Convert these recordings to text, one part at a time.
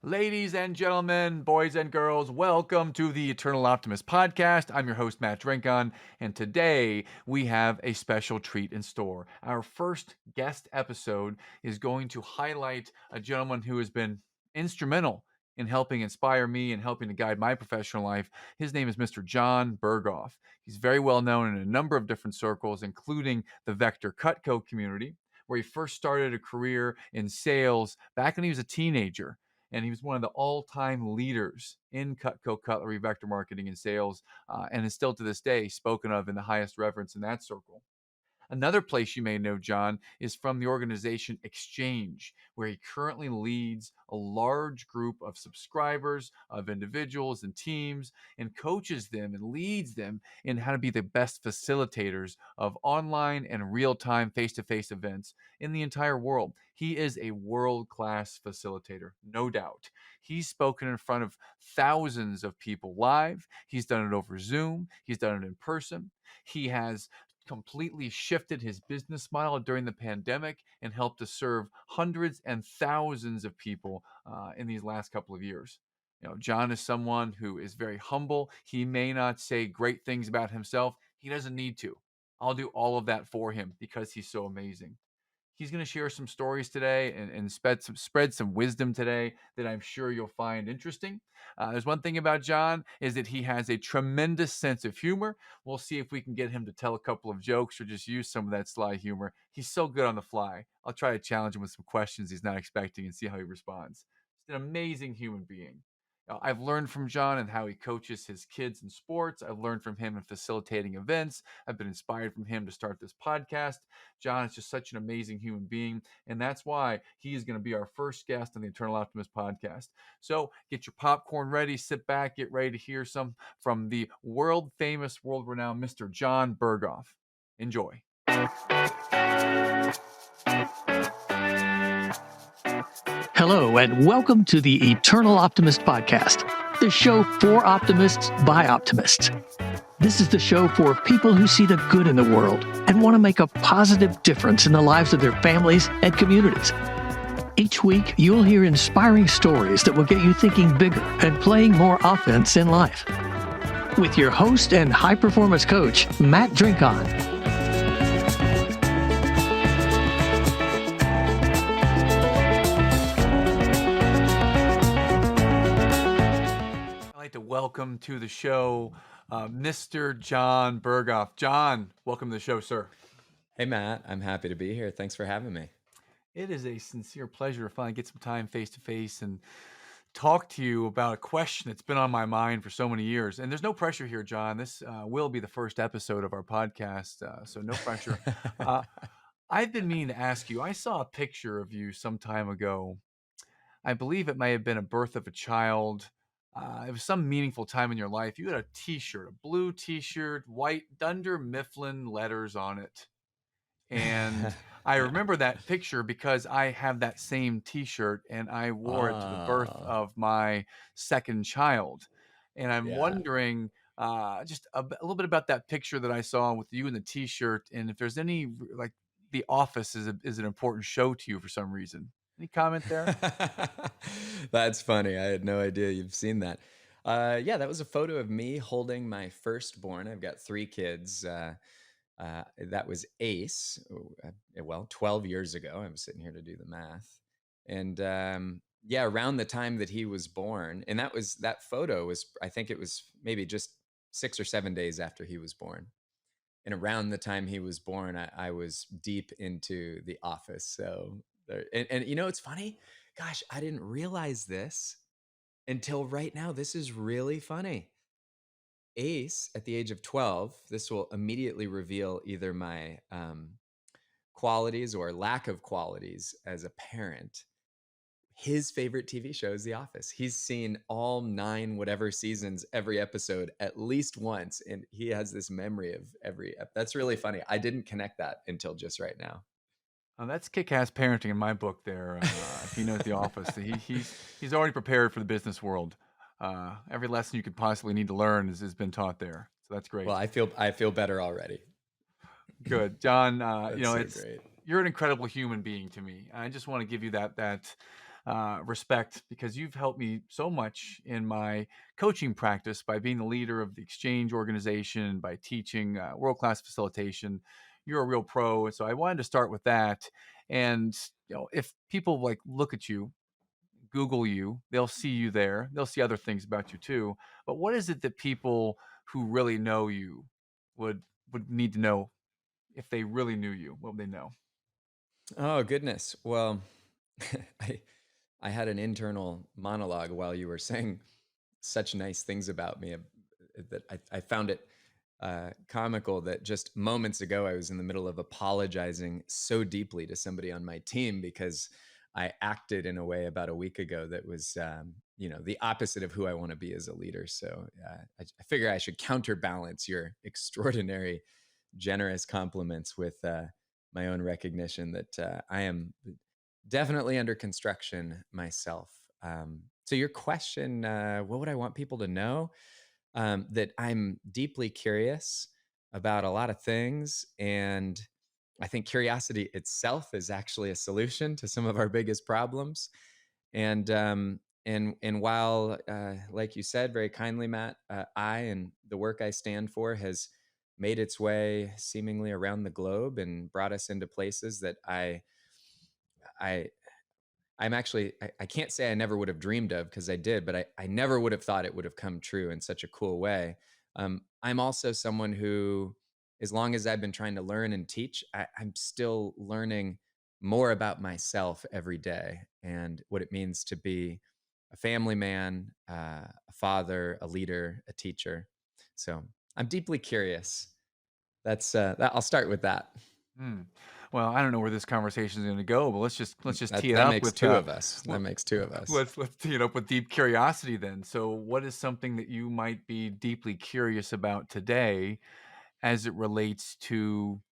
Ladies and gentlemen, boys and girls, welcome to the Eternal Optimist podcast. I'm your host, Matt and Jon, and today we have a special treat in store. Our first guest episode is going to highlight a gentleman who has been instrumental in helping inspire me and helping to guide my professional life. His name is Mr. Jon Berghoff. He's very well known in a number of different circles, including the Vector Cutco community, where he first started a career in sales back when he was a teenager, and he was one of the all-time leaders in Cutco cutlery, vector marketing, and sales, and is still to this day spoken of in the highest reverence in that circle. Another place you may know Jon is from the organization XChange, where he currently leads a large group of subscribers, of individuals and teams, and coaches them and leads them in how to be the best facilitators of online and real-time face-to-face events in the entire world. He is a world-class facilitator, no doubt. He's spoken in front of thousands of people live. He's done it over Zoom. He's done it in person. He has completely shifted his business model during the pandemic and helped to serve hundreds and thousands of people in these last couple of years. Jon is someone who is very humble. He may not say great things about himself. He doesn't need to. I'll do all of that for him because he's so amazing. He's going to share some stories today and spread some wisdom today that I'm sure you'll find interesting. There's one thing about Jon is that he has a tremendous sense of humor. We'll see if we can get him to tell a couple of jokes or just use some of that sly humor. He's so good on the fly. I'll try to challenge him with some questions he's not expecting and see how he responds. He's an amazing human being. I've learned from Jon and how he coaches his kids in sports. I've learned from him in facilitating events. I've been inspired from him to start this podcast. Jon is just such an amazing human being, and that's why he is going to be our first guest on the Eternal Optimist podcast. So get your popcorn ready, sit back, get ready to hear some from the world famous, world renowned Mr. Jon Berghoff. Enjoy. Hello, and welcome to the Eternal Optimist podcast, the show for optimists by optimists. This is the show for people who see the good in the world and want to make a positive difference in the lives of their families and communities. Each week, you'll hear inspiring stories that will get you thinking bigger and playing more offense in life. With your host and high-performance coach, Matt and Jon. To welcome to the show, Mr. Jon Berghoff. Jon, welcome to the show, sir. Hey, Matt. I'm happy to be here. Thanks for having me. It is a sincere pleasure to finally get some time face-to-face and talk to you about a question that's been on my mind for so many years. And there's no pressure here, Jon. This will be the first episode of our podcast, so no pressure. I've been meaning to ask you, I saw a picture of you some time ago. I believe it may have been a birth of a child. It was some meaningful time in your life. You had a t-shirt, a blue t-shirt, white Dunder Mifflin letters on it. And I remember that picture because I have that same t-shirt and I wore it to the birth of my second child. And I'm wondering just a little bit about that picture that I saw with you in the t-shirt, and if there's any, like, The Office is an important show to you for some reason. Any comment there? That's funny. I had no idea you've seen that. Yeah, that was a photo of me holding my firstborn. I've got 3 kids. That was Ace. 12 years ago. I'm sitting here to do the math. And yeah, around the time that he was born, and that photo was, I think it was maybe just 6 or 7 days after he was born. And around the time he was born, I was deep into The Office. So, and you know, it's funny. Gosh, I didn't realize this until right now. This is really funny. Ace, at the age of 12, this will immediately reveal either my qualities or lack of qualities as a parent. His favorite TV show is The Office. He's seen all 9 whatever seasons, every episode at least once, and he has this memory of that's really funny. I didn't connect that until just right now. That's kick-ass parenting in my book there. If he knows The Office, he's already prepared for the business world. Every lesson you could possibly need to learn has been taught there. So that's great. Well, I feel better already. Good. Jon, That's so great. you're an incredible human being to me. I just want to give you that respect because you've helped me so much in my coaching practice by being the leader of the XChange organization, by teaching world-class facilitation. You're a real pro, and so I wanted to start with that. And if people like look at you, Google you, they'll see you there. They'll see other things about you too. But what is it that people who really know you would would need to know if they really knew you? What would they know? Oh goodness. Well, I I had an internal monologue while you were saying such nice things about me, that I found it comical that just moments ago I was in the middle of apologizing so deeply to somebody on my team because I acted in a way about a week ago that was, the opposite of who I want to be as a leader. So I figure I should counterbalance your extraordinary, generous compliments with my own recognition that I am definitely under construction myself. So your question, what would I want people to know? That I'm deeply curious about a lot of things, and I think curiosity itself is actually a solution to some of our biggest problems. And while, like you said very kindly, Matt, I and the work I stand for has made its way seemingly around the globe and brought us into places that I I'm actually, I can't say I never would have dreamed of because I did, but I never would have thought it would have come true in such a cool way. I'm also someone who, as long as I've been trying to learn and teach, I'm still learning more about myself every day and what it means to be a family man, a father, a leader, a teacher. So I'm deeply curious. I'll start with that. Hmm. Well, I don't know where this conversation is going to go, but let's just tee That it that up makes with two of us. That l- makes two of us. let's tee it up with deep curiosity then. So, what is something that you might be deeply curious about today as it relates to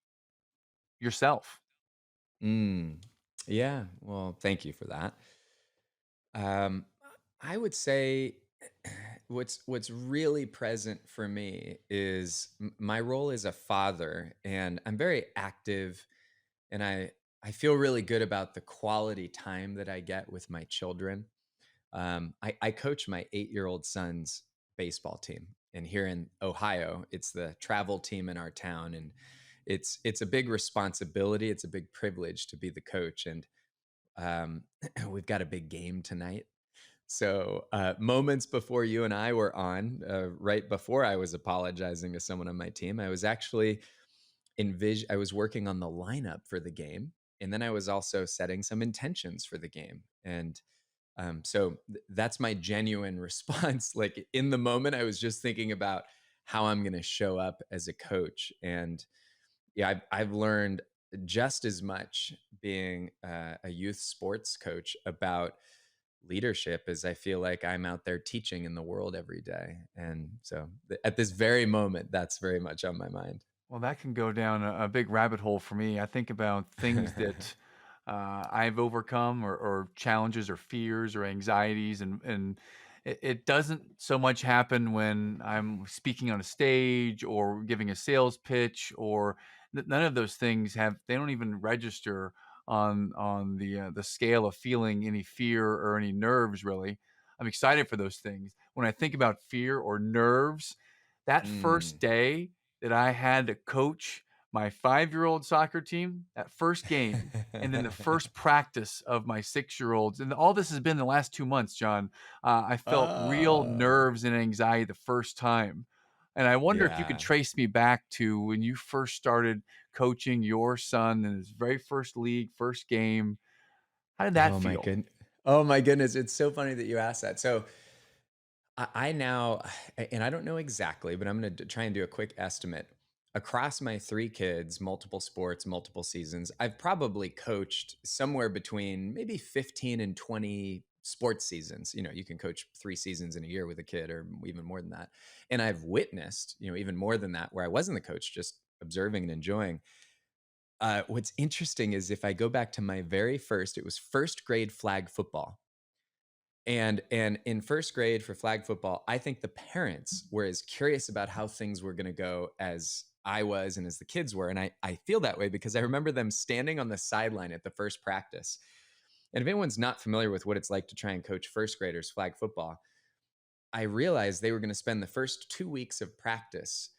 yourself? Mm. Yeah. Well, thank you for that. Um, I would say what's really present for me is my role as a father, and I'm very active, and I feel really good about the quality time that I get with my children. I coach my 8-year-old son's baseball team, and here in Ohio, it's the travel team in our town, and it's a big responsibility. It's a big privilege to be the coach, and um, we've got a big game tonight. So, moments before you and I were on, right before I was apologizing to someone on my team, I was actually I was working on the lineup for the game, and then I was also setting some intentions for the game. And that's my genuine response. Like in the moment, I was just thinking about how I'm going to show up as a coach. And yeah, I've learned just as much being a youth sports coach about leadership as I feel like I'm out there teaching in the world every day. And so at this very moment, that's very much on my mind. Well, that can go down a big rabbit hole for me. I think about things that I've overcome, or challenges, or fears, or anxieties, and it doesn't so much happen when I'm speaking on a stage or giving a sales pitch, or none of those things have. They don't even register on the scale of feeling any fear or any nerves. Really, I'm excited for those things. When I think about fear or nerves, that first Mm. day that I had to coach my 5-year-old soccer team, that first game, and then the first practice of my 6-year-olds, and all this has been the last 2 months, John. I felt real Oh, nerves and anxiety the first time, and I wonder if you could yeah. trace me back to when you first started coaching your son in his very first league, first game. How did that Oh my feel? good. Oh my goodness. It's so funny that you asked that. So I now, and I don't know exactly, but I'm going to try and do a quick estimate. Across my three kids, multiple sports, multiple seasons, I've probably coached somewhere between maybe 15 and 20 sports seasons. You can coach 3 seasons in a year with a kid or even more than that. And I've witnessed, even more than that, where I wasn't the coach, just observing and enjoying. What's interesting is if I go back to my very first, it was first grade flag football. And in first grade for flag football, I think the parents were as curious about how things were going to go as I was and as the kids were. And I feel that way because I remember them standing on the sideline at the first practice. And if anyone's not familiar with what it's like to try and coach first graders flag football, I realized they were going to spend the first 2 weeks of practice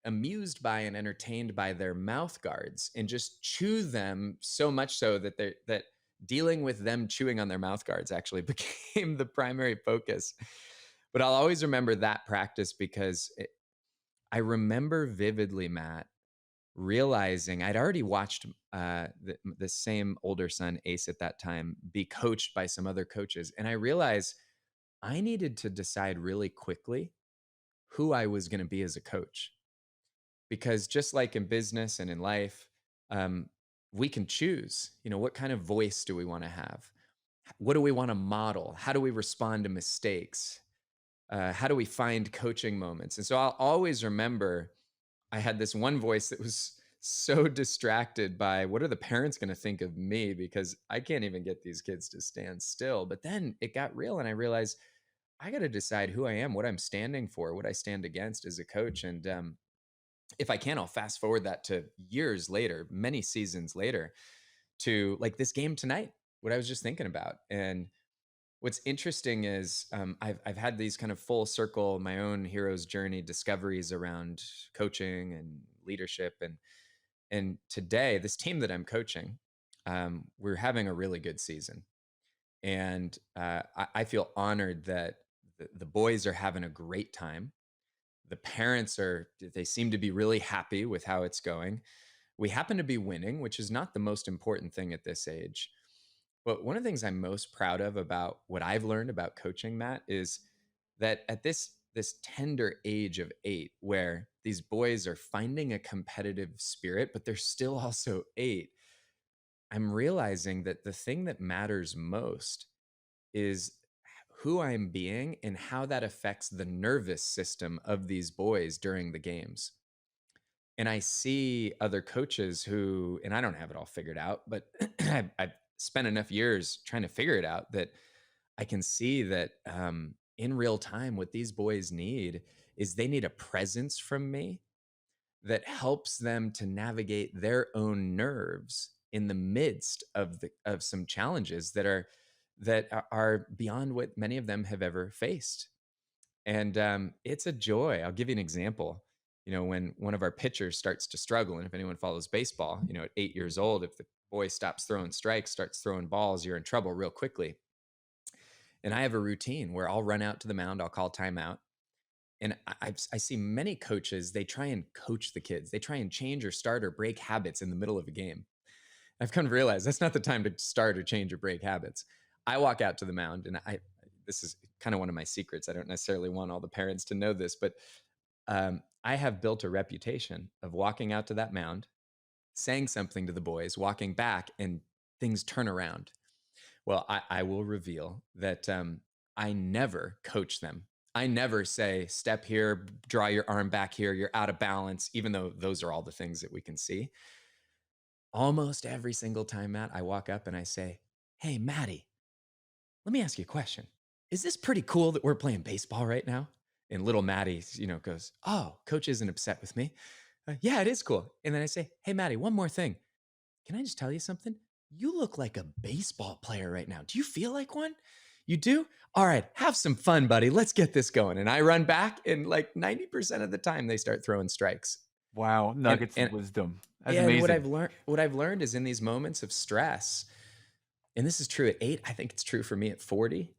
amused by and entertained by their mouth guards and just chew them so much so that that dealing with them chewing on their mouth guards actually became the primary focus. But I'll always remember that practice because I remember vividly, Matt, realizing I'd already watched the same older son, Ace, at that time, be coached by some other coaches. And I realized I needed to decide really quickly who I was going to be as a coach. Because just like in business and in life, um, we can choose, what kind of voice do we want to have? What do we want to model? How do we respond to mistakes? How do we find coaching moments? And so I'll always remember I had this one voice that was so distracted by what are the parents going to think of me because I can't even get these kids to stand still. But then it got real and I realized I got to decide who I am, what I'm standing for, what I stand against as a coach. And if I can, I'll fast forward that to years later, many seasons later, to like this game tonight, what I was just thinking about. And what's interesting is I've had these kind of full circle, my own hero's journey discoveries around coaching and leadership. And today, this team that I'm coaching, we're having a really good season. And I feel honored that the boys are having a great time. The parents they seem to be really happy with how it's going. We happen to be winning, which is not the most important thing at this age. But one of the things I'm most proud of about what I've learned about coaching, Matt, is that at this tender age of 8, where these boys are finding a competitive spirit, but they're still also 8, I'm realizing that the thing that matters most is who I'm being and how that affects the nervous system of these boys during the games. And I see other coaches who, and I don't have it all figured out, but I've spent enough years trying to figure it out that I can see that in real time, what these boys need is they need a presence from me that helps them to navigate their own nerves in the midst of some challenges that are beyond what many of them have ever faced. And it's a joy. I'll give you an example. When one of our pitchers starts to struggle, and if anyone follows baseball, at 8 years old, if the boy stops throwing strikes, starts throwing balls, you're in trouble real quickly. And I have a routine where I'll run out to the mound, I'll call timeout. And I see many coaches, they try and coach the kids. They try and change or start or break habits in the middle of a game. I've come to realize that's not the time to start or change or break habits. I walk out to the mound and this is kind of one of my secrets. I don't necessarily want all the parents to know this, but I have built a reputation of walking out to that mound, saying something to the boys, walking back, and things turn around. Well, I will reveal that I never coach them. I never say, step here, draw your arm back here, you're out of balance, even though those are all the things that we can see. Almost every single time, Matt, I walk up and I say, hey, Maddie, let me ask you a question. Is this pretty cool that we're playing baseball right now? And little Maddie, goes, oh, coach isn't upset with me. Yeah, it is cool. And then I say, hey, Maddie, one more thing. Can I just tell you something? You look like a baseball player right now. Do you feel like one? You do? All right, have some fun, buddy. Let's get this going. And I run back, and like 90% of the time, they start throwing strikes. Wow, And nuggets of and wisdom. That's yeah, and amazing. what I've learned is in these moments of stress, and this is true at 8, I think it's true for me at 40.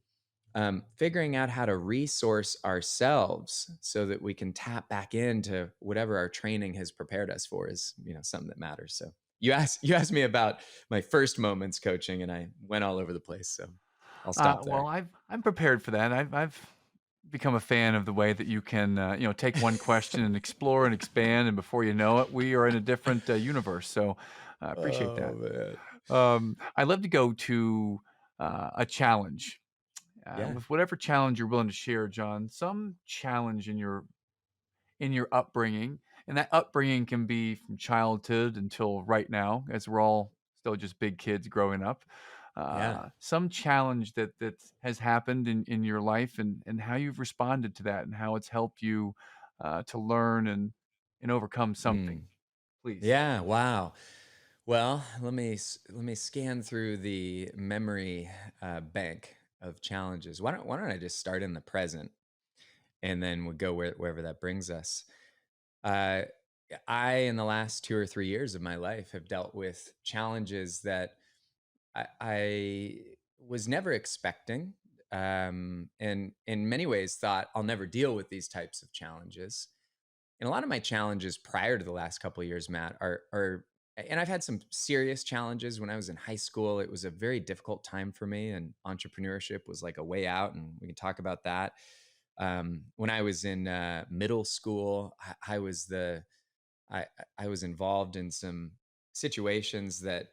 Figuring out how to resource ourselves so that we can tap back into whatever our training has prepared us for is, something that matters. So you asked me about my first moments coaching, and I went all over the place. So I'll stop Well, there. I'm prepared for that. I've become a fan of the way that you can, take one question and explore and expand, and before you know it, we are in a different universe. So I appreciate Oh that. man. I'd love to go to a challenge. Yeah. With whatever challenge you're willing to share, John, some challenge in your upbringing, and that upbringing can be from childhood until right now, as we're all still just big kids growing up. Yeah. Some challenge that has happened in your life, and how you've responded to that, and how it's helped you to learn and overcome something. Mm. Please. Yeah. Wow. Well, let me scan through the memory bank of challenges. Why don't I just start in the present, and then we'll go wherever that brings us. Uh, I, in the last 2 or 3 years of my life, have dealt with challenges that I was never expecting, and in many ways thought I'll never deal with these types of challenges. And a lot of my challenges prior to the last couple of years, Matt, are and I've had some serious challenges when I was in high school. It was a very difficult time for me, and entrepreneurship was like a way out, and we can talk about that. When I was in middle school, I was I I was involved in some situations that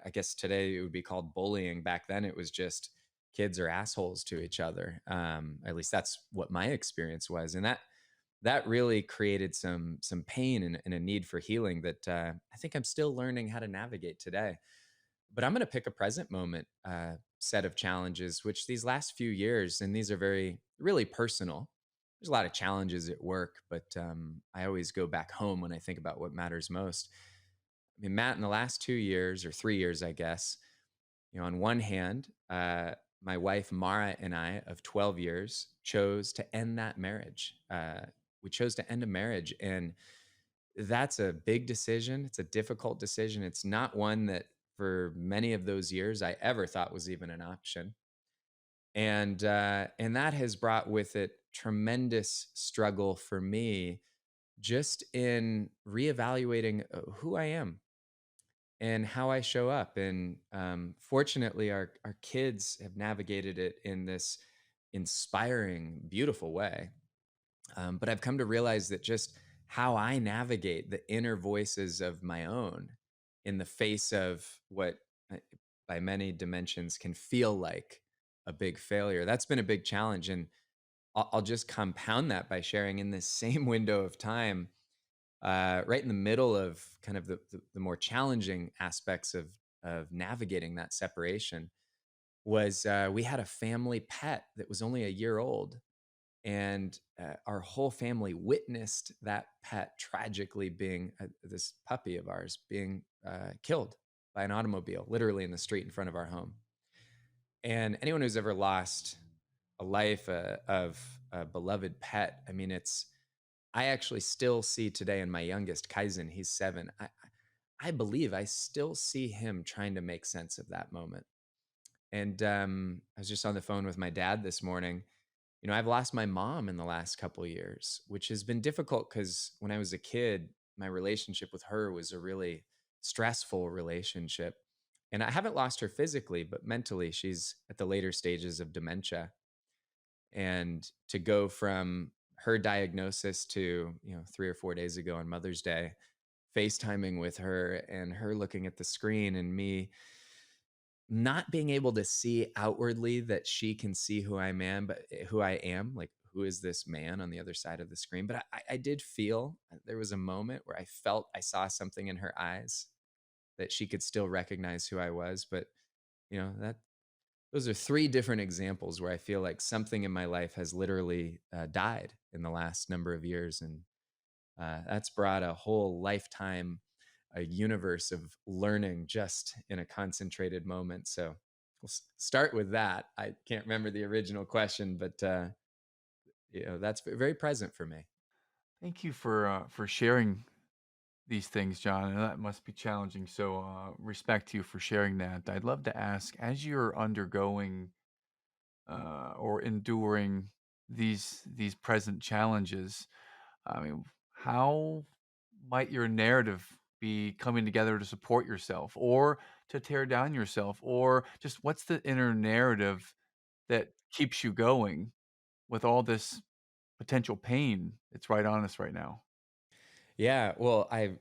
I guess today it would be called bullying. Back then, it was just kids are assholes to each other. At least that's what my experience was, and that really created some pain and a need for healing that I think I'm still learning how to navigate today. But I'm going to pick a present moment set of challenges, which these last few years, and these are very really personal. There's a lot of challenges at work, but I always go back home when I think about what matters most. I mean, Matt, in the last 2 years or 3 years, I guess, on one hand, my wife Mara and I of 12 years chose to end that marriage. We chose to end a marriage, and that's a big decision. It's a difficult decision. It's not one that for many of those years I ever thought was even an option. And that has brought with it tremendous struggle for me just in reevaluating who I am and how I show up. And fortunately, our kids have navigated it in this inspiring, beautiful way. But I've come to realize that just how I navigate the inner voices of my own in the face of what, uh, by many dimensions, can feel like a big failure. That's been a big challenge. And I'll just compound that by sharing in this same window of time, right in the middle of kind of the more challenging aspects of navigating that separation, was we had a family pet that was only a year old, and our whole family witnessed that pet tragically being this puppy of ours being killed by an automobile, literally in the street in front of our home. And anyone who's ever lost a life of a beloved pet, I mean, I actually still see today in my youngest, Kaizen, he's 7. I believe I still see him trying to make sense of that moment. And I was just on the phone with my dad this morning. I've lost my mom in the last couple of years, which has been difficult because when I was a kid, my relationship with her was a really stressful relationship. And I haven't lost her physically, but mentally, she's at the later stages of dementia. And to go from her diagnosis to, 3 or 4 days ago on Mother's Day, FaceTiming with her and her looking at the screen and me not being able to see outwardly that she can see who I am, but who I am, like who is this man on the other side of the screen? But I did feel there was a moment where I felt I saw something in her eyes that she could still recognize who I was. But that those are three different examples where I feel like something in my life has literally died in the last number of years, and that's brought a whole lifetime, a universe of learning just in a concentrated moment. So we'll start with that. I can't remember the original question, but that's very present for me. Thank you for sharing these things, John. And that must be challenging. So, respect to you for sharing that. I'd love to ask, as you're undergoing or enduring these present challenges, I mean, how might your narrative be coming together to support yourself, or to tear down yourself, or just what's the inner narrative that keeps you going with all this potential pain that's right on us right now? Yeah, well, I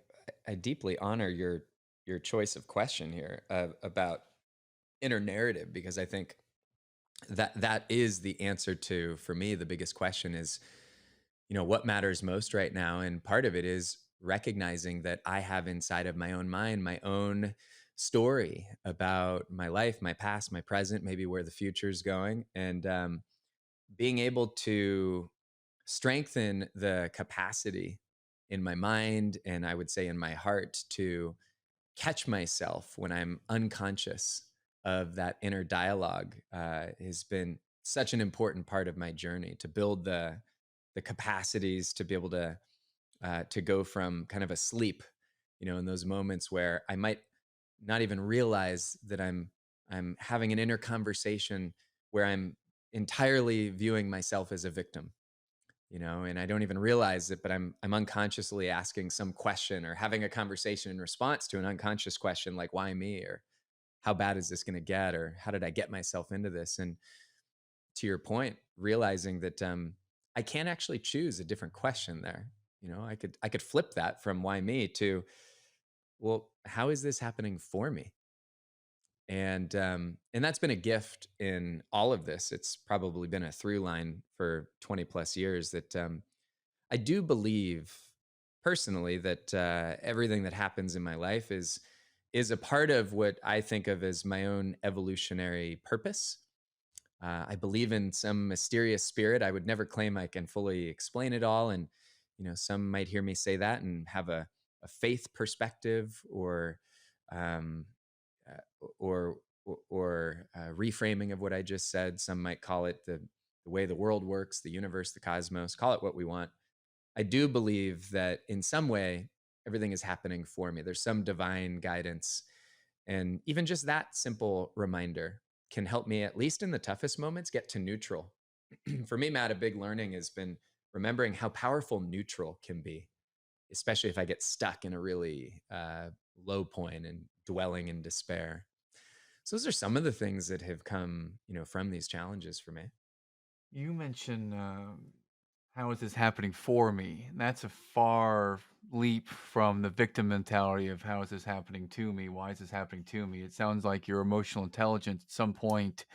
deeply honor your choice of question here about inner narrative, because I think that is the answer to, for me, the biggest question is, what matters most right now. And part of it is recognizing that I have inside of my own mind my own story about my life, my past, my present, maybe where the future is going. And being able to strengthen the capacity in my mind, and I would say in my heart, to catch myself when I'm unconscious of that inner dialogue has been such an important part of my journey to build the capacities to be able to go from kind of asleep, in those moments where I might not even realize that I'm having an inner conversation where I'm entirely viewing myself as a victim, and I don't even realize it, but I'm unconsciously asking some question or having a conversation in response to an unconscious question like why me, or how bad is this going to get, or how did I get myself into this? And to your point, realizing that I can't actually choose a different question there. I could flip that from why me to, well, how is this happening for me? And that's been a gift in all of this. It's probably been a through line for 20 plus years that I do believe personally that everything that happens in my life is a part of what I think of as my own evolutionary purpose. I believe in some mysterious spirit. I would never claim I can fully explain it all, and some might hear me say that and have a faith perspective, um, or reframing of what I just said. Some might call it the way the world works, the universe, the cosmos. Call it what we want. I do believe that in some way everything is happening for me. There's some divine guidance, and even just that simple reminder can help me, at least in the toughest moments, get to neutral. For me, Matt, a big learning has been remembering how powerful neutral can be, especially if I get stuck in a really low point and dwelling in despair. So those are some of the things that have come, from these challenges for me. You mentioned how is this happening for me? And that's a far leap from the victim mentality of how is this happening to me? Why is this happening to me? It sounds like your emotional intelligence at some point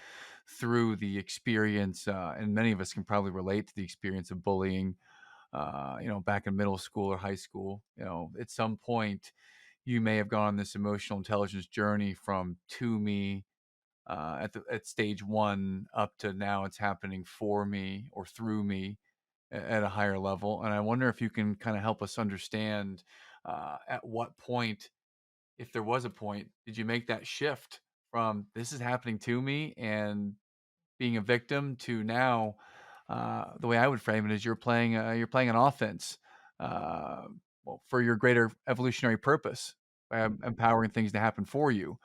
through the experience, and many of us can probably relate to the experience of bullying, back in middle school or high school. At some point, you may have gone on this emotional intelligence journey from to me at stage one up to now it's happening for me or through me at a higher level. And I wonder if you can kind of help us understand at what point, if there was a point, did you make that shift from this is happening to me and being a victim to now, the way I would frame it is you're playing an offense, uh, well, for your greater evolutionary purpose by empowering things to happen for you.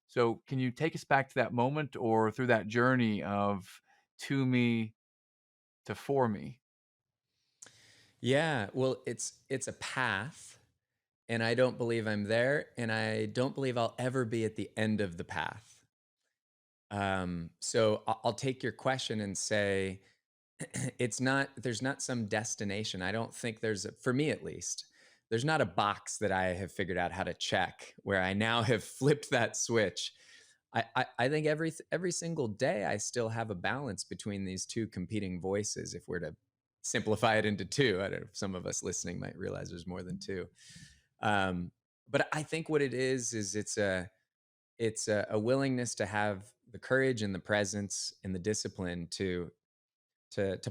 So, can you take us back to that moment or through that journey of to me to for me? Yeah, well, it's a path, and I don't believe I'm there, and I don't believe I'll ever be at the end of the path. So I'll take your question and say it's not, there's not some destination. I don't think for me at least, there's not a box that I have figured out how to check where I now have flipped that switch. I think every single day I still have a balance between these two competing voices. If we're to simplify it into two, I don't know if some of us listening might realize there's more than two. Um, but I think what it is it's a willingness to have the courage and the presence and the discipline to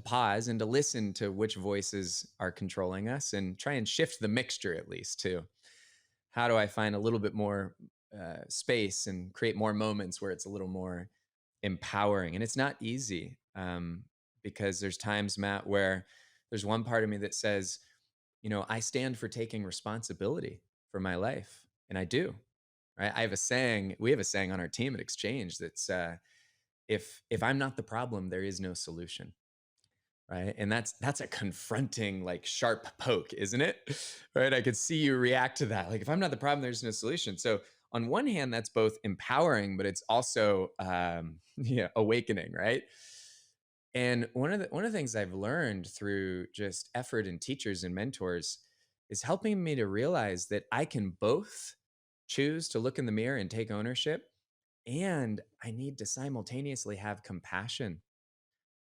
pause and to listen to which voices are controlling us and try and shift the mixture, at least, to how do I find a little bit more space and create more moments where it's a little more empowering. And it's not easy, because there's times, Matt, where there's one part of me that says, I stand for taking responsibility for my life, and I do. Right? We have a saying on our team at XChange that's if I'm not the problem, there is no solution. Right? And that's a confronting, like, sharp poke, isn't it? Right? I could see you react to that. Like, if I'm not the problem, there's no solution. So on one hand, that's both empowering, but it's also yeah, awakening, right? And one of the things I've learned through just effort and teachers and mentors is helping me to realize that I can both choose to look in the mirror and take ownership, and I need to simultaneously have compassion,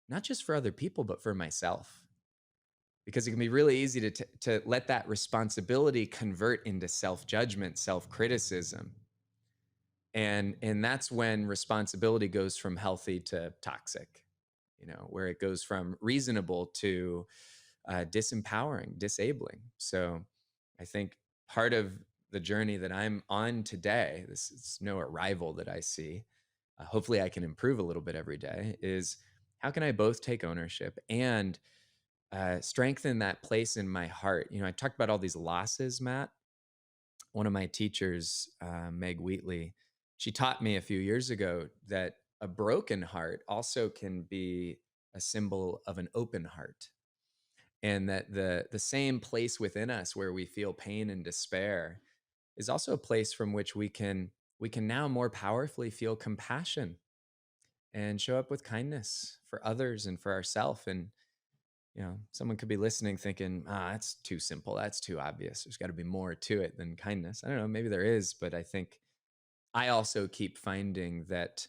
not just for other people, but for myself. Because it can be really easy to let that responsibility convert into self judgment, self criticism. And that's when responsibility goes from healthy to toxic, where it goes from reasonable to disempowering, disabling. So I think part of the journey that I'm on today, this is no arrival that I see. Hopefully, I can improve a little bit every day. Is how can I both take ownership and strengthen that place in my heart? You know, I talked about all these losses, Matt. One of my teachers, Meg Wheatley, she taught me a few years ago that a broken heart also can be a symbol of an open heart, and that the same place within us where we feel pain and despair is also a place from which we can now more powerfully feel compassion and show up with kindness for others and for ourselves. And someone could be listening thinking, that's too simple, that's too obvious, there's got to be more to it than kindness. I don't know, maybe there is, but I think I also keep finding that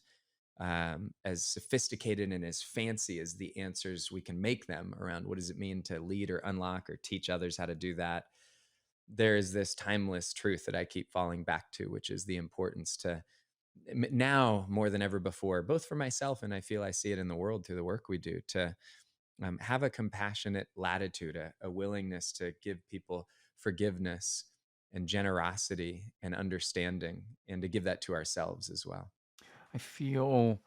as sophisticated and as fancy as the answers we can make them around what does it mean to lead or unlock or teach others how to do that, there is this timeless truth that I keep falling back to, which is the importance to now more than ever before, both for myself and I feel I see it in the world through the work we do, to have a compassionate latitude, a willingness to give people forgiveness and generosity and understanding, and to give that to ourselves as well. I feel,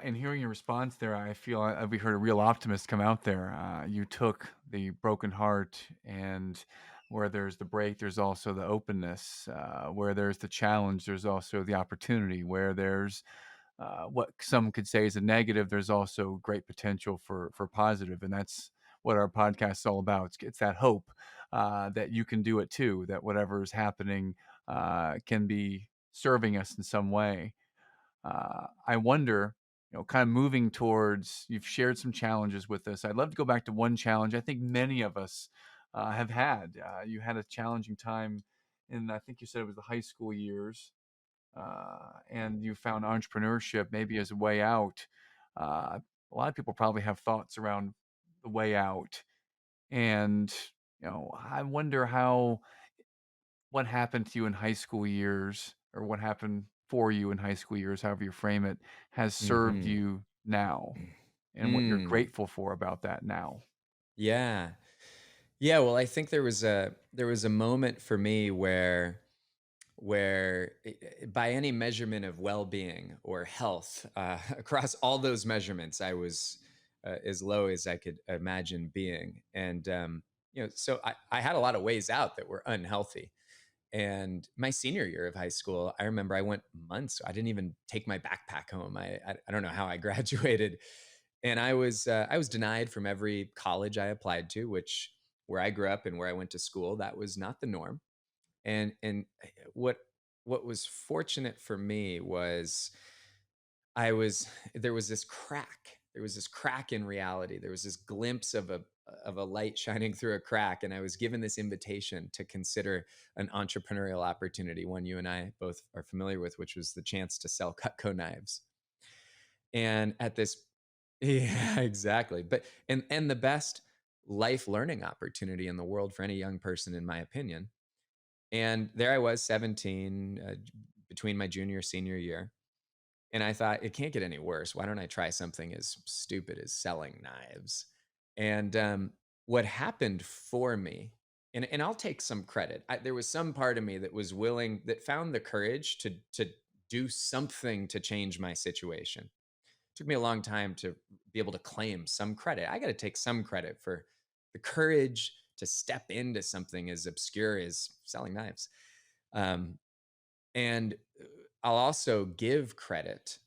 in hearing your response there, I feel we heard a real optimist come out there. You took the broken heart, and where there's the break, there's also the openness. Where there's the challenge, there's also the opportunity. Where there's what some could say is a negative, there's also great potential for positive, and that's what our podcast is all about. It's that hope that you can do it too. That whatever is happening can be serving us in some way. I wonder, kind of moving towards, you've shared some challenges with us. I'd love to go back to one challenge I think many of us have had. You had a challenging time in, I think you said it was the high school years, and you found entrepreneurship maybe as a way out. A lot of people probably have thoughts around the way out. And, I wonder what happened to you in high school years, or what happened for you in high school years, however you frame it, has served Hmm. you now, and what you're Mm. grateful for about that now. Yeah. Yeah. Well, I think there was a moment for me where by any measurement of well-being or health, across all those measurements, I was as low as I could imagine being. And so I had a lot of ways out that were unhealthy. And my senior year of high school, I remember I went months. I didn't even take my backpack home. I don't know how I graduated, and I was denied from every college I applied to, which where I grew up and where I went to school, that was not the norm. And what what was fortunate for me was I was there was this crack. There was this crack in reality. There was this glimpse of a light shining through a crack, and I was given this invitation to consider an entrepreneurial opportunity, one you and I both are familiar with, which was the chance to sell Cutco knives. And at this yeah, exactly. But and the best life learning opportunity in the world for any young person, in my opinion. And there I was, 17, between my junior senior year, and I thought, it can't get any worse. Why don't I try something as stupid as selling knives? And what happened for me, and I'll take some credit. There was some part of me that was willing, that found the courage to do something to change my situation. Took me a long time to be able to claim some credit. I got to take some credit for the courage to step into something as obscure as selling knives. Um, and I'll also give credit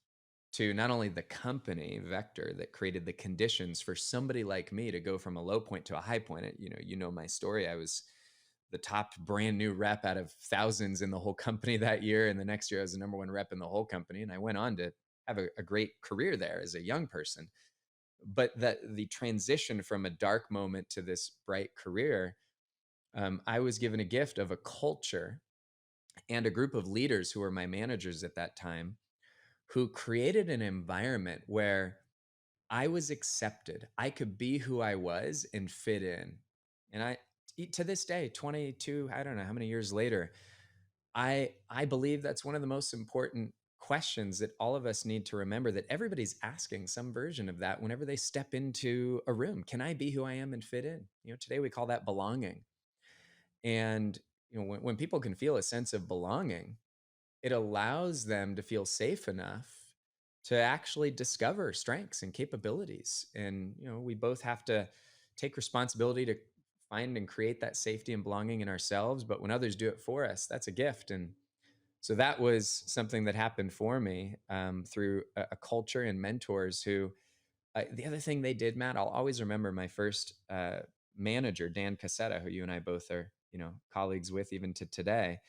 to not only the company Vector that created the conditions for somebody like me to go from a low point to a high point. You know my story. I was the top brand new rep out of thousands in the whole company that year, and the next year I was the number one rep in the whole company, and I went on to have a great career there as a young person. But that the transition from a dark moment to this bright career, I was given a gift of a culture and a group of leaders who were my managers at that time, who created an environment where I was accepted. I could be who I was and fit in. And to this day, 22, I don't know how many years later, I believe that's one of the most important questions that all of us need to remember, that everybody's asking some version of that whenever they step into a room. Can I be who I am and fit in? Today we call that belonging. And when people can feel a sense of belonging, it allows them to feel safe enough to actually discover strengths and capabilities. And, we both have to take responsibility to find and create that safety and belonging in ourselves. But when others do it for us, that's a gift. And so that was something that happened for me through a culture and mentors who, the other thing they did, Matt, I'll always remember my first manager, Dan Cassetta, who you and I both are, colleagues with even to today.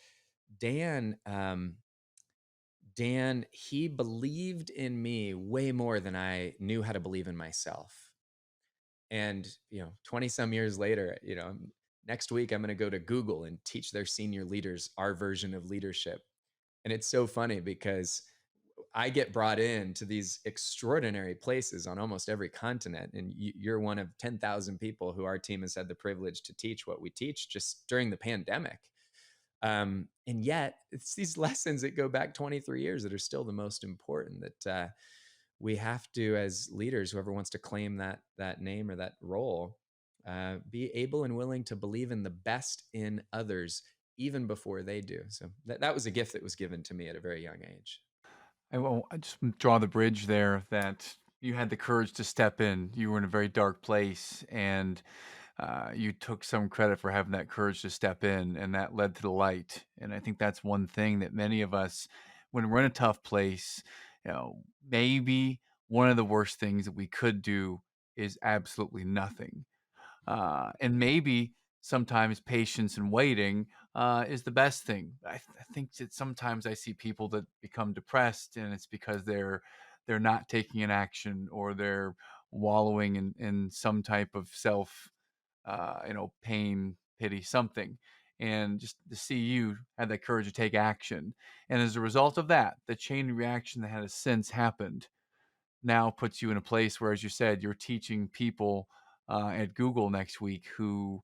Dan, Dan, he believed in me way more than I knew how to believe in myself. And, 20 some years later, next week I'm going to go to Google and teach their senior leaders our version of leadership. And it's so funny because I get brought in to these extraordinary places on almost every continent. And you're one of 10,000 people who our team has had the privilege to teach what we teach just during the pandemic. And yet, it's these lessons that go back 23 years that are still the most important. That we have to, as leaders, whoever wants to claim that name or that role, be able and willing to believe in the best in others even before they do. So that was a gift that was given to me at a very young age. I just draw the bridge there that you had the courage to step in. You were in a very dark place, and you took some credit for having that courage to step in, and that led to the light. And I think that's one thing that many of us, when we're in a tough place, maybe one of the worst things that we could do is absolutely nothing. And maybe sometimes patience and waiting is the best thing. I think that sometimes I see people that become depressed, and it's because they're not taking an action, or they're wallowing in some type of self, pain, pity, something. And just to see you had that courage to take action, and as a result of that, the chain reaction that has since happened now puts you in a place where, as you said, you're teaching people at Google next week who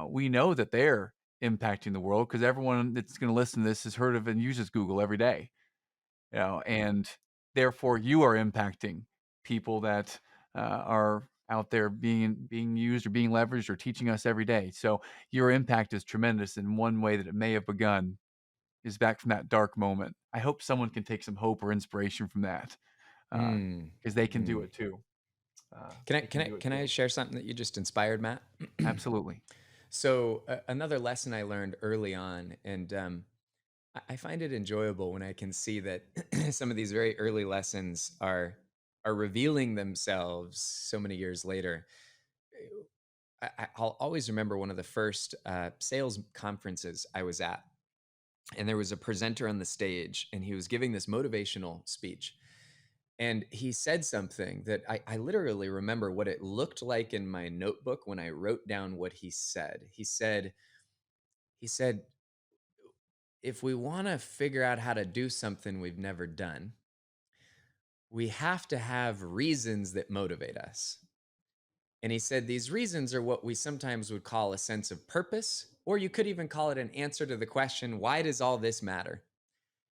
we know that they're impacting the world, because everyone that's going to listen to this has heard of and uses Google every day, and therefore you are impacting people that are out there being used or being leveraged or teaching us every day. So your impact is tremendous, in one way that it may have begun is back from that dark moment. I hope someone can take some hope or inspiration from that, Mm, because they can do mm. it too. Can I They can can I do it can I too. share something that you just inspired, Matt? Absolutely. So another lesson I learned early on, and I find it enjoyable when I can see that some of these very early lessons are revealing themselves so many years later. I'll always remember one of the first sales conferences I was at, and there was a presenter on the stage, and he was giving this motivational speech. And he said something that I literally remember what it looked like in my notebook when I wrote down what he said. He said, if we want to figure out how to do something we've never done, we have to have reasons that motivate us. And he said these reasons are what we sometimes would call a sense of purpose, or you could even call it an answer to the question, why does all this matter?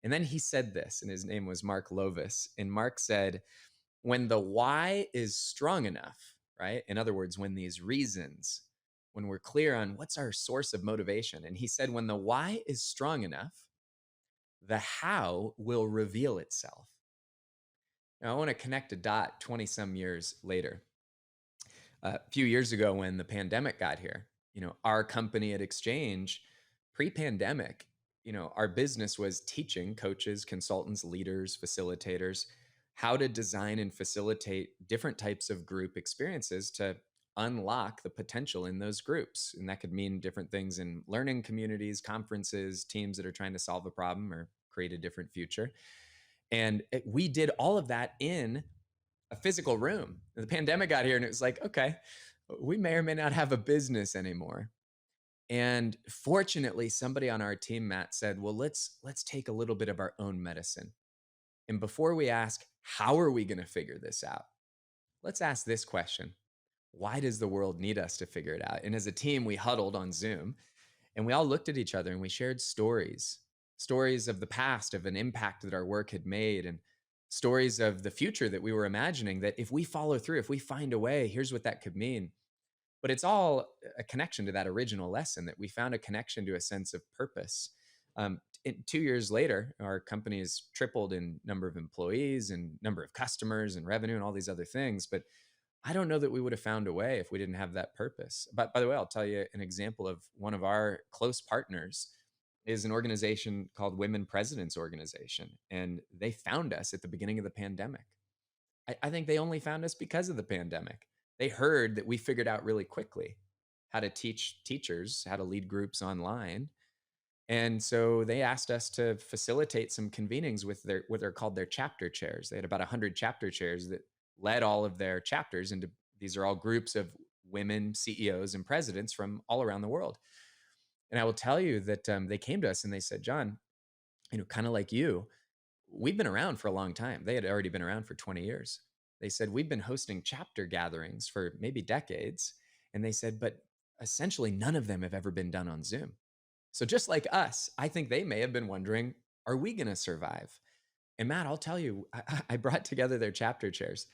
And then he said this, and his name was Mark Lovis. And Mark said, when the why is strong enough, right? In other words, when these reasons, when we're clear on what's our source of motivation. And he said, when the why is strong enough, the how will reveal itself. Now, I want to connect a dot 20 some years later. A few years ago, when the pandemic got here, our company at XChange, pre-pandemic, our business was teaching coaches, consultants, leaders, facilitators how to design and facilitate different types of group experiences to unlock the potential in those groups. And that could mean different things in learning communities, conferences, teams that are trying to solve a problem or create a different future. And we did all of that in a physical room. And the pandemic got here, and it was like, okay, we may or may not have a business anymore. And fortunately, somebody on our team, Matt, said, well, let's take a little bit of our own medicine. And before we ask, how are we going to figure this out? Let's ask this question. Why does the world need us to figure it out? And as a team, we huddled on Zoom, and we all looked at each other, and we shared stories of the past, of an impact that our work had made, and stories of the future that we were imagining, that if we follow through, if we find a way, here's what that could mean. But it's all a connection to that original lesson, that we found a connection to a sense of purpose. 2 years later, our company has tripled in number of employees and number of customers and revenue and all these other things. But I don't know that we would have found a way if we didn't have that purpose. But by the way, I'll tell you an example of one of our close partners is an organization called Women Presidents Organization. And they found us at the beginning of the pandemic. I think they only found us because of the pandemic. They heard that we figured out really quickly how to teach teachers how to lead groups online. And so they asked us to facilitate some convenings with their what are called their chapter chairs. They had about 100 chapter chairs that led all of their chapters into, these are all groups of women CEOs and presidents from all around the world. And I will tell you that they came to us and they said, Jon, kind of like you, we've been around for a long time. They had already been around for 20 years. They said, we've been hosting chapter gatherings for maybe decades. And they said, but essentially none of them have ever been done on Zoom. So just like us, I think they may have been wondering, are we going to survive? And Matt, I'll tell you, I brought together their chapter chairs.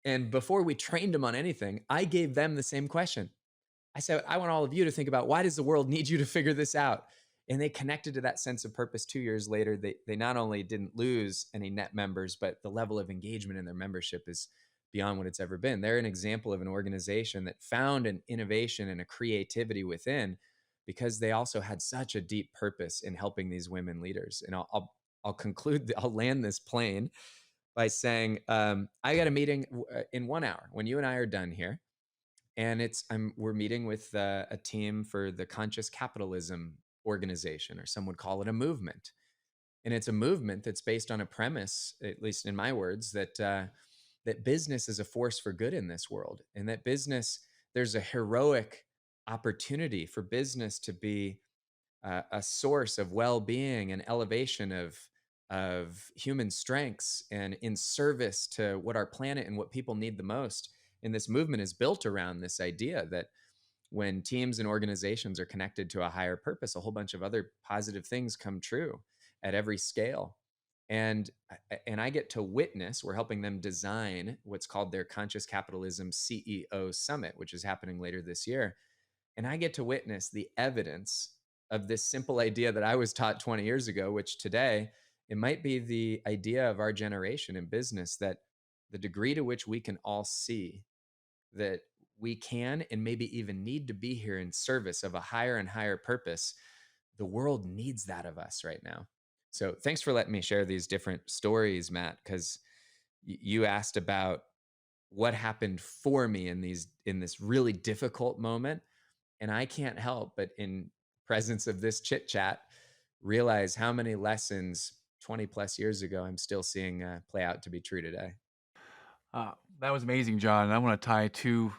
And before we trained them on anything, I gave them the same question. I said, I want all of you to think about, why does the world need you to figure this out? And they connected to that sense of purpose. 2 years later, they not only didn't lose any net members, but the level of engagement in their membership is beyond what it's ever been. They're an example of an organization that found an innovation and a creativity within, because they also had such a deep purpose in helping these women leaders. And I'll conclude, I'll land this plane by saying, I got a meeting in 1 hour when you and I are done here, and we're meeting with a team for the Conscious Capitalism organization, or some would call it a movement. And it's a movement that's based on a premise, at least in my words, that business is a force for good in this world, and that business, there's a heroic opportunity for business to be a source of well-being and elevation of human strengths, and in service to what our planet and what people need the most. And this movement is built around this idea that when teams and organizations are connected to a higher purpose, a whole bunch of other positive things come true at every scale. And I get to witness, we're helping them design what's called their Conscious Capitalism CEO Summit, which is happening later this year. And I get to witness the evidence of this simple idea that I was taught 20 years ago, which today it might be the idea of our generation in business, that the degree to which we can all see that we can and maybe even need to be here in service of a higher and higher purpose, the world needs that of us right now. So thanks for letting me share these different stories, Matt, because you asked about what happened for me in this really difficult moment. And I can't help but, in presence of this chit chat, realize how many lessons 20 plus years ago I'm still seeing play out to be true today. Uh, that was amazing, John. And I want to tie two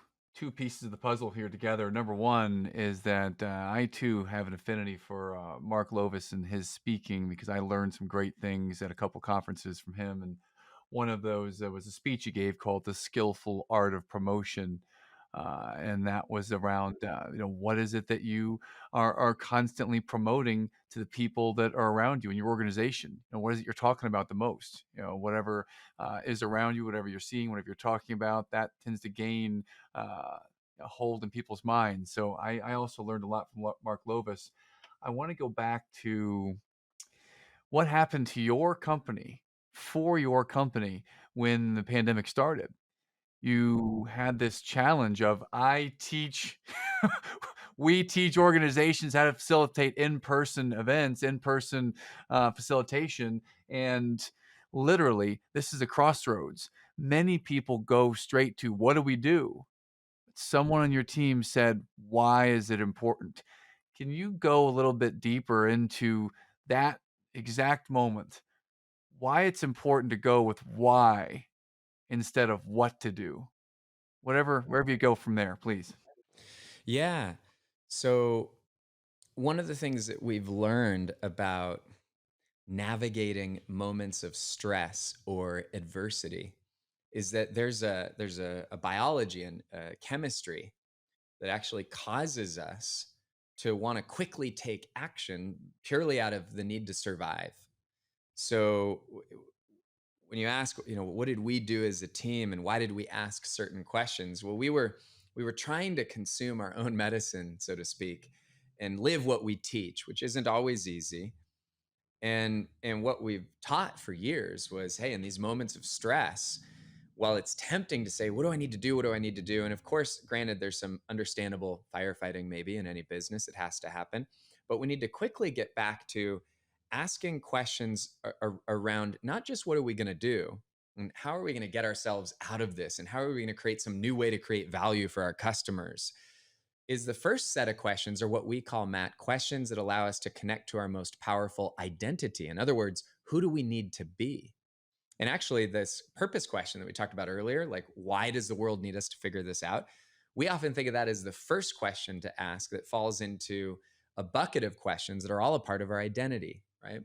pieces of the puzzle here together. Number one is that I too have an affinity for Mark Lovis and his speaking, because I learned some great things at a couple conferences from him. And one of those was a speech he gave called "The Skillful Art of Promotion." And that was around, what is it that you are constantly promoting to the people that are around you in your organization? What is it you're talking about the most? Whatever is around you, whatever you're seeing, whatever you're talking about, that tends to gain a hold in people's minds. So I also learned a lot from Mark Lovis. I want to go back to what happened to your company, for your company, when the pandemic started. You had this challenge of, I teach we teach organizations how to facilitate in-person events, in-person facilitation, and literally, this is a crossroads. Many people go straight to, what do we do? Someone on your team said, why is it important? Can you go a little bit deeper into that exact moment? Why it's important to go with why instead of what to do? Wherever you go from there, please. Yeah. So, one of the things that we've learned about navigating moments of stress or adversity is that there's a biology and a chemistry that actually causes us to want to quickly take action purely out of the need to survive. So when you ask, what did we do as a team and why did we ask certain questions? Well, we were we were trying to consume our own medicine, so to speak, and live what we teach, which isn't always easy. And what we've taught for years was, hey, in these moments of stress, while it's tempting to say, what do I need to do? What do I need to do? And of course, granted, there's some understandable firefighting maybe in any business, it has to happen. But we need to quickly get back to asking questions around not just what are we going to do and how are we going to get ourselves out of this and how are we going to create some new way to create value for our customers. Is the first set of questions are what we call, Matt, questions that allow us to connect to our most powerful identity. In other words, who do we need to be? And actually, this purpose question that we talked about earlier, like, why does the world need us to figure this out? We often think of that as the first question to ask that falls into a bucket of questions that are all a part of our identity, right?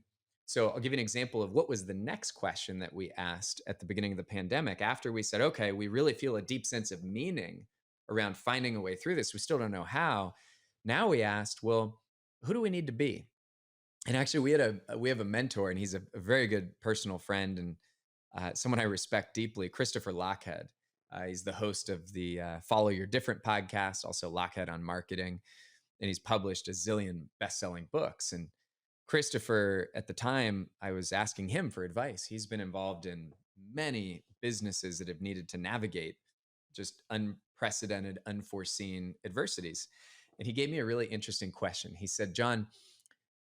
So I'll give you an example of what was the next question that we asked at the beginning of the pandemic after we said, okay, we really feel a deep sense of meaning around finding a way through this. We still don't know how. Now we asked, well, who do we need to be? And actually, we have a mentor, and he's a very good personal friend and someone I respect deeply, Christopher Lochhead. He's the host of the Follow Your Different podcast, also Lochhead on Marketing, and he's published a zillion best-selling books. And Christopher, at the time, I was asking him for advice. He's been involved in many businesses that have needed to navigate just unprecedented, unforeseen adversities. And he gave me a really interesting question. He said, Jon,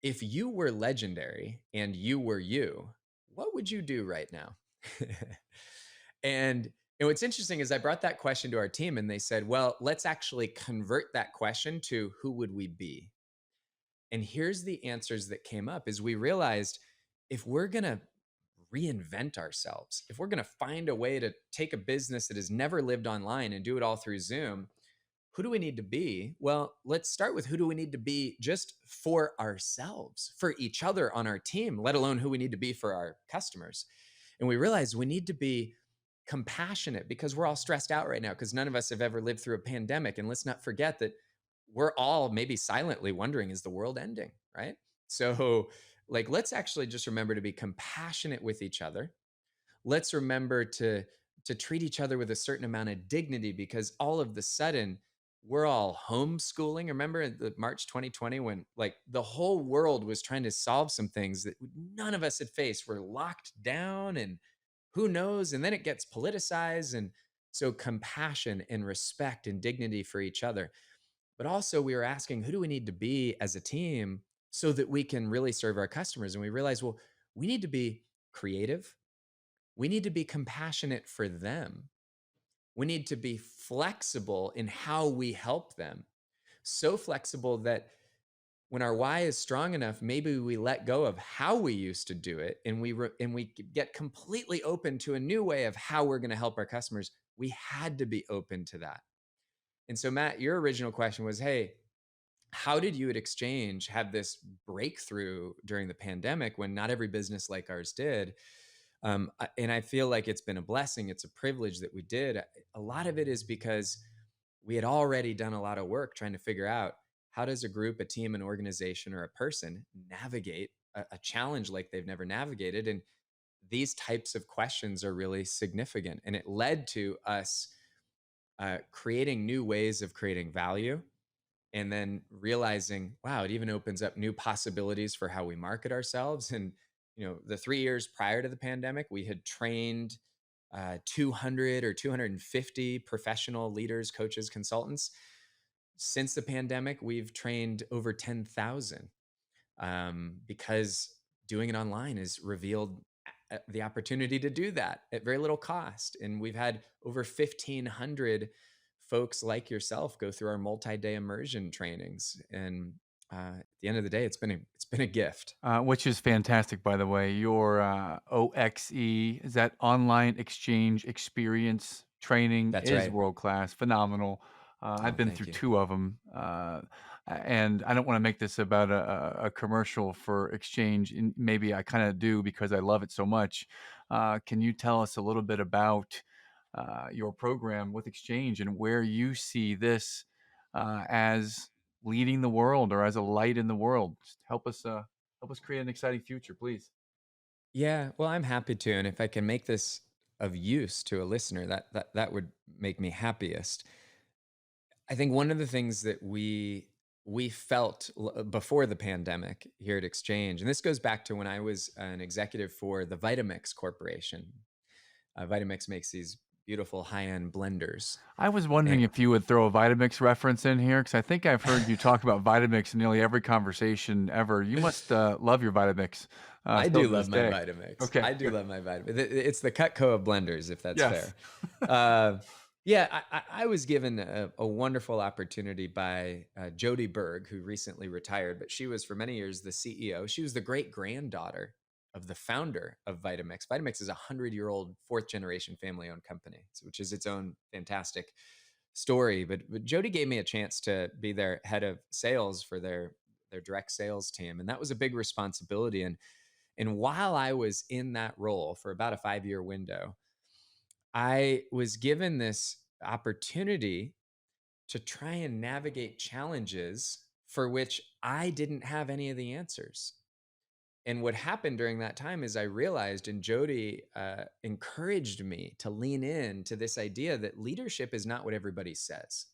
if you were legendary and you were you, what would you do right now? And what's interesting is I brought that question to our team and they said, well, let's actually convert that question to who would we be? And here's the answers that came up is we realized if we're going to reinvent ourselves, if we're going to find a way to take a business that has never lived online and do it all through Zoom, who do we need to be? Well, let's start with who do we need to be just for ourselves, for each other on our team, let alone who we need to be for our customers. And we realized we need to be compassionate because we're all stressed out right now because none of us have ever lived through a pandemic. And let's not forget that we're all maybe silently wondering, is the world ending? Right. So, like, let's actually just remember to be compassionate with each other. Let's remember to treat each other with a certain amount of dignity because all of the sudden we're all homeschooling. Remember in the March 2020 when like the whole world was trying to solve some things that none of us had faced. We're locked down and who knows? And then it gets politicized. And so compassion and respect and dignity for each other. But also we were asking, who do we need to be as a team so that we can really serve our customers? And we realized, well, we need to be creative. We need to be compassionate for them. We need to be flexible in how we help them. So flexible that when our why is strong enough, maybe we let go of how we used to do it and we get completely open to a new way of how we're going to help our customers. We had to be open to that. And so Matt, your original question was, hey, how did you at XChange have this breakthrough during the pandemic when not every business like ours did? And I feel like it's been a blessing. It's a privilege that we did. A lot of it is because we had already done a lot of work trying to figure out how does a group, a team, an organization, or a person navigate a challenge like they've never navigated. And these types of questions are really significant. And it led to us creating new ways of creating value and then realizing, wow, it even opens up new possibilities for how we market ourselves. And the 3 years prior to the pandemic, we had trained 200 or 250 professional leaders, coaches, consultants. Since the pandemic, we've trained over 10,000 because doing it online has revealed the opportunity to do that at very little cost. And we've had over 1,500 folks like yourself go through our multi-day immersion trainings. And at the end of the day, it's been a gift. Which is fantastic, by the way. Your OXE, is that online exchange experience training, That's is right. world class, phenomenal. I've Oh, been thank through you. two of them. And I don't want to make this about a commercial for Exchange. And maybe I kind of do because I love it so much. Can you tell us a little bit about your program with Exchange and where you see this as leading the world or as a light in the world? Just help us create an exciting future, please. Yeah, well, I'm happy to. And if I can make this of use to a listener, that would make me happiest. I think one of the things that we felt before the pandemic here at Exchange, and this goes back to when I was an executive for the Vitamix Corporation. Vitamix makes these beautiful high-end blenders. I was And wondering if you would throw a Vitamix reference in here because I think I've heard you talk about Vitamix in nearly every conversation ever. You must love your Vitamix I still do to this love my day. Vitamix. Okay, I do good. love my Vitamix. It's the Cutco of blenders, if that's Yes. fair. Uh, yeah, I was given a wonderful opportunity by Jody Berg, who recently retired, but she was for many years the CEO. She was the great granddaughter of the founder of Vitamix. Vitamix is a 100-year-old fourth generation family owned company, which is its own fantastic story. But Jody gave me a chance to be their head of sales for their direct sales team, and that was a big responsibility. And while I was in that role for about a 5-year window, I was given this opportunity to try and navigate challenges for which I didn't have any of the answers. And what happened during that time is I realized, and Jody encouraged me to lean in to this idea that leadership is not what everybody says,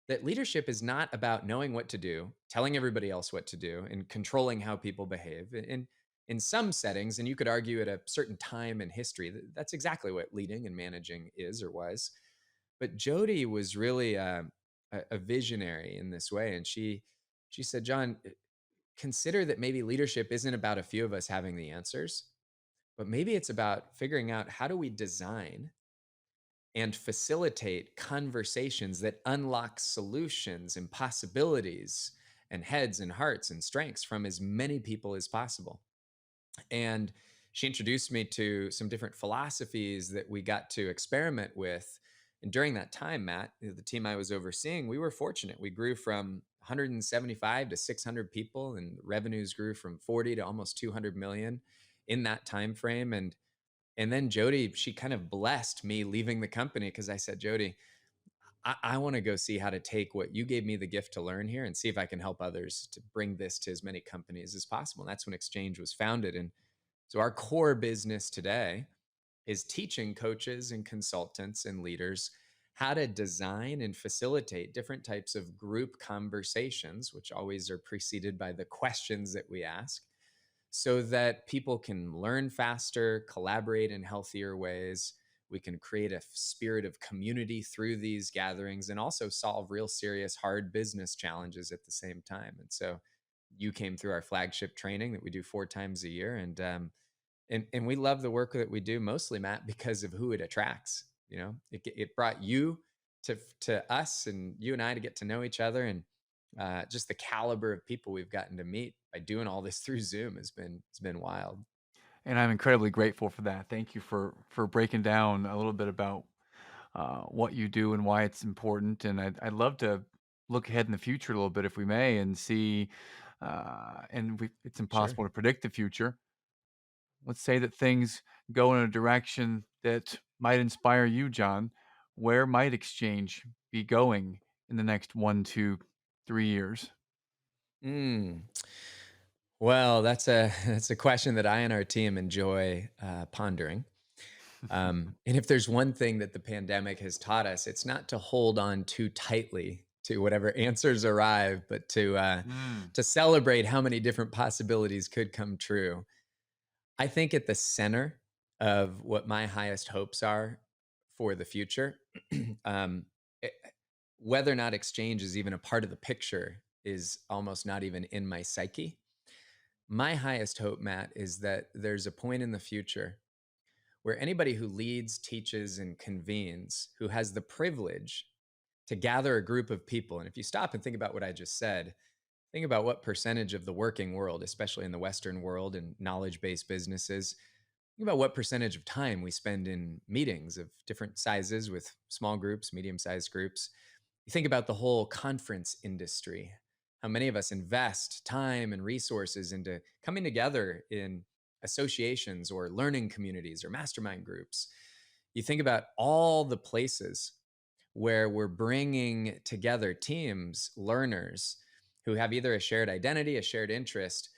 that leadership is not about knowing what to do, telling everybody else what to do, and controlling how people behave. And in some settings, and you could argue at a certain time in history, that's exactly what leading and managing is or was. But Jody was really a visionary in this way, and she said, John, consider that maybe leadership isn't about a few of us having the answers, but maybe it's about figuring out how do we design and facilitate conversations that unlock solutions and possibilities and heads and hearts and strengths from as many people as possible. And she introduced me to some different philosophies that we got to experiment with. And during that time, Matt, the team I was overseeing, we were fortunate. We grew from 175 to 600 people, and revenues grew from 40 to almost 200 million in that time frame. And then Jody, she kind of blessed me leaving the company because I said, Jody, I want to go see how to take what you gave me the gift to learn here and see if I can help others to bring this to as many companies as possible. And that's when Exchange was founded. And so our core business today is teaching coaches and consultants and leaders how to design and facilitate different types of group conversations, which always are preceded by the questions that we ask, so that people can learn faster, collaborate in healthier ways. We can create a spirit of community through these gatherings and also solve real serious, hard business challenges at the same time. And so you came through our flagship training that we do 4 times a year. And we love the work that we do mostly, Matt, because of who it attracts. You know, it brought you to us and you and I to get to know each other, and just the caliber of people we've gotten to meet by doing all this through Zoom has been wild. And I'm incredibly grateful for that. Thank you for breaking down a little bit about what you do and why it's important. And I'd love to look ahead in the future a little bit if we may and see. It's Sure. impossible to predict the future. Let's say that things go in a direction that might inspire you, John. Where might Exchange be going in the next 1, 2, 3 years? Mm. Well, that's a that's a question that I and our team enjoy pondering. And if there's one thing that the pandemic has taught us, it's not to hold on too tightly to whatever answers arrive, but Mm. to celebrate how many different possibilities could come true. I think at the center of what my highest hopes are for the future, um, it- whether or not exchange is even a part of the picture is almost not even in my psyche. My highest hope, Matt, is that there's a point in the future where anybody who leads, teaches, and convenes, who has the privilege to gather a group of people, and if you stop and think about what I just said, think about what percentage of the working world, especially in the Western world and knowledge based businesses, think about what percentage of time we spend in meetings of different sizes with small groups, medium sized groups. You think about the whole conference industry, how many of us invest time and resources into coming together in associations or learning communities or mastermind groups. You think about all the places where we're bringing together teams, learners who have either a shared identity, a shared interest.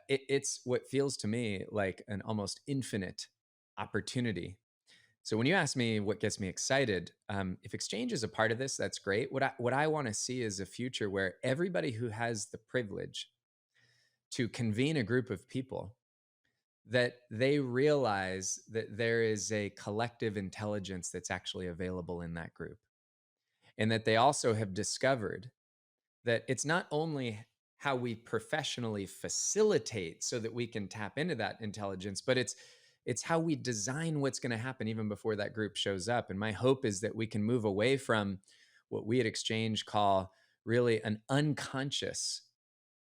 It's what feels to me like an almost infinite opportunity. So when you ask me what gets me excited, if Exchange is a part of this, that's great. What I want to see is a future where everybody who has the privilege to convene a group of people, that they realize that there is a collective intelligence that's actually available in that group, and that they also have discovered that it's not only how we professionally facilitate so that we can tap into that intelligence, but it's how we design what's going to happen even before that group shows up. And my hope is that we can move away from what we at Exchange call really an unconscious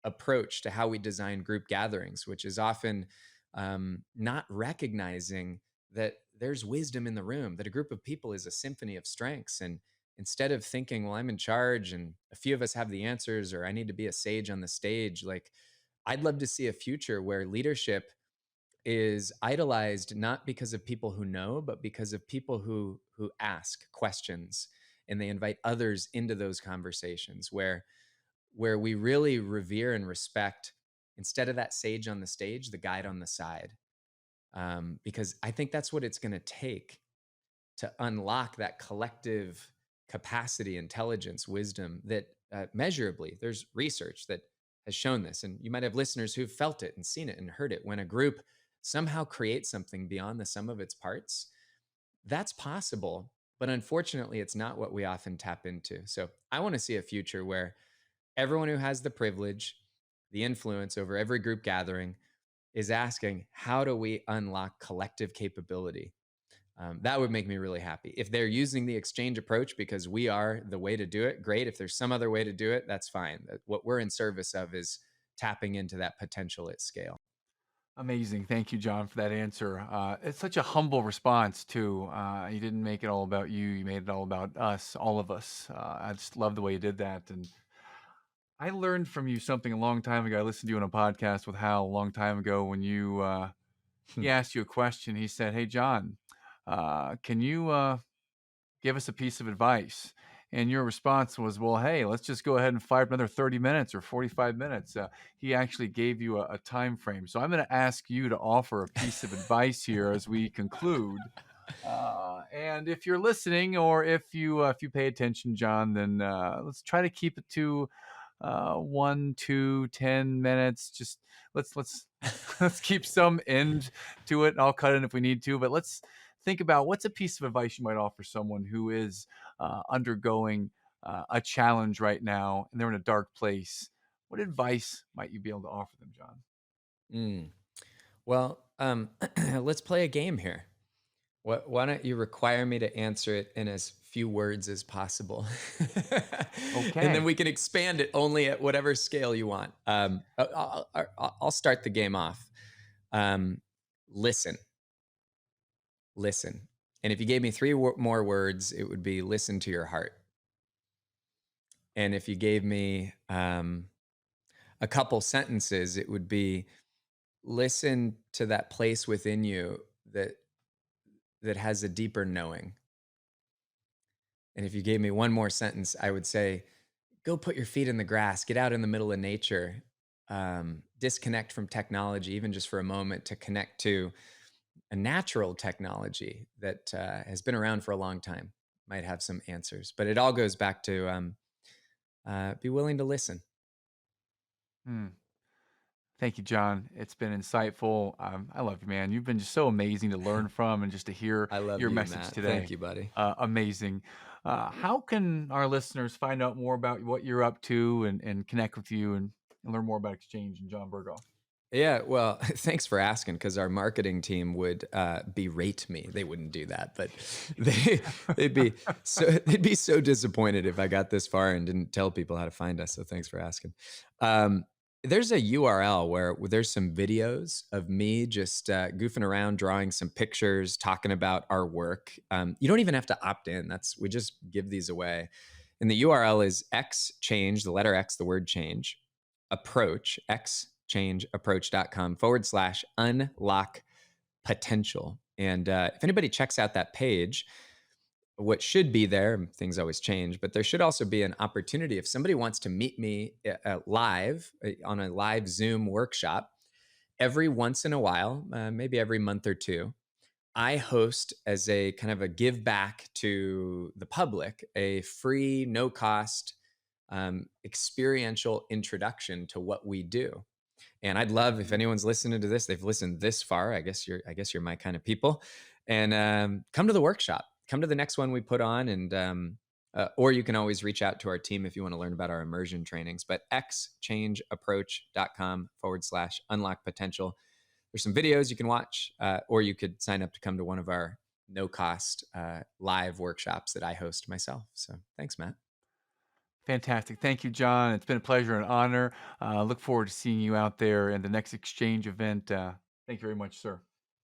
approach to how we design group gatherings, which is often not recognizing that there's wisdom in the room, that a group of people is a symphony of strengths. And instead of thinking, well, I'm in charge and a few of us have the answers, or I need to be a sage on the stage, like I'd love to see a future where leadership is idolized not because of people who know, but because of people who ask questions, and they invite others into those conversations where we really revere and respect, instead of that sage on the stage, the guide on the side. Because I think that's what it's going to take to unlock that collective capacity, intelligence, wisdom that measurably, there's research that has shown this. And you might have listeners who've felt it and seen it and heard it. When a group somehow creates something beyond the sum of its parts, that's possible. But unfortunately, it's not what we often tap into. So I want to see a future where everyone who has the privilege, the influence over every group gathering, is asking, how do we unlock collective capability? That would make me really happy. If they're using the Exchange approach because we are the way to do it, great. If there's some other way to do it, that's fine. What we're in service of is tapping into that potential at scale. Amazing. Thank you, John, for that answer. It's such a humble response, too. You didn't make it all about you. You made it all about us, all of us. I just love the way you did that. And I learned from you something a long time ago. I listened to you on a podcast with Hal a long time ago when he asked you a question. He said, "Hey, John, can you give us a piece of advice?" And your response was, "Well, hey, let's just go ahead and fire up another 30 minutes or 45 minutes." He actually gave you a time frame. So I'm going to ask you to offer a piece of advice here as we conclude. And if you're listening, or if you pay attention, John, then let's try to keep it to 1, 2, 10 minutes. Just let's let's keep some end to it. And I'll cut in if we need to, but let's think about what's a piece of advice you might offer someone who is undergoing a challenge right now and they're in a dark place. What advice might you be able to offer them, John? Mm. Well, let's play a game here. Why don't you require me to answer it in as few words as possible? And then Okay. we can expand it only at whatever scale you want. I'll start the game off. Um, listen, listen. And if you gave me three more words, it would be listen to your heart. And if you gave me a couple sentences, it would be listen to that place within you that has a deeper knowing. And if you gave me one more sentence, I would say, go put your feet in the grass, get out in the middle of nature, disconnect from technology, even just for a moment, to connect to a natural technology that has been around for a long time, might have some answers. But it all goes back to be willing to listen. Hmm. Thank you, John. It's been insightful. I love you, man. You've been just so amazing to learn from and just to hear I love your you, message Matt. Thank today. you, buddy. Amazing. How can our listeners find out more about what you're up to and connect with you and learn more about Exchange and Jon Berghoff? Yeah, well, thanks for asking, because our marketing team would berate me. They wouldn't do that, but they'd be so disappointed if I got this far and didn't tell people how to find us. So thanks for asking. Um, there's a URL where there's some videos of me just goofing around, drawing some pictures, talking about our work. You don't even have to opt in. We just give these away. And the URL is XChange, the letter X, the word change, approach, xchangeapproach.com/unlock potential. And if anybody checks out that page, what should be there, things always change, but there should also be an opportunity if somebody wants to meet me live on a live Zoom workshop every once in a while, maybe every month or two. I host as a kind of a give back to the public, a free, no cost, experiential introduction to what we do. And I'd love if anyone's listening to this, they've listened this far. I guess you're my kind of people, and come to the workshop. Come to the next one we put on, and or you can always reach out to our team if you want to learn about our immersion trainings. But xchangeapproach.com/unlock potential. There's some videos you can watch, or you could sign up to come to one of our no cost live workshops that I host myself. So thanks, Matt. Fantastic. Thank you, Jon. It's been a pleasure and honor. Look forward to seeing you out there in the next exchange event. Thank you very much, sir.